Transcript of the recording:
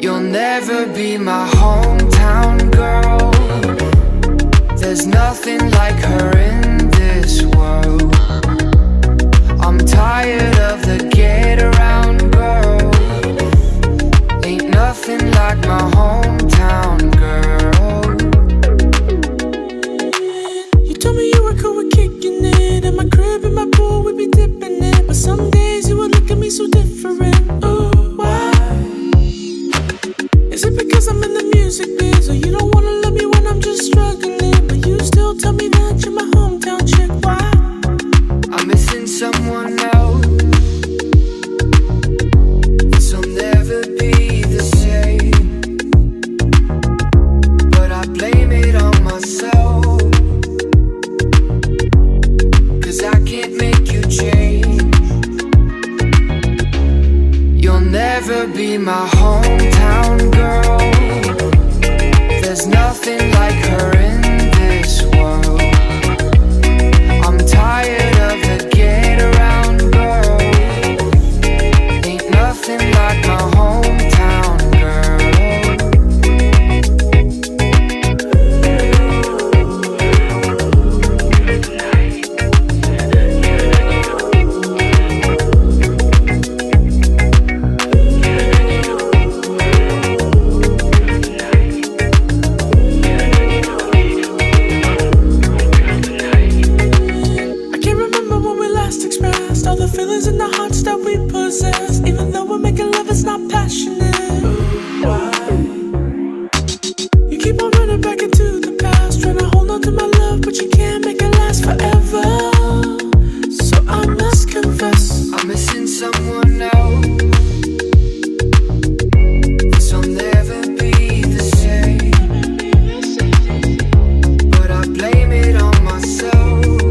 You'll never be my hometown girl. There's nothing like her in this world. I'm tired of the get around girl. Ain't nothing like my hometown girl. You told me you were cool with kicking it. In my crib, in my pool, we'd be dipping it. But some days you would look at me so different. Oh, why? Is it because I'm in the music biz? Or you don't wanna love me when I'm just struggling? But you still tell me that you're my hometown chick. Why? I'm missing someone else. This'll never be the same, but I blame it on myself, 'cause I can't make you change. You'll never be my hometown girl. There's nothing like her in this world.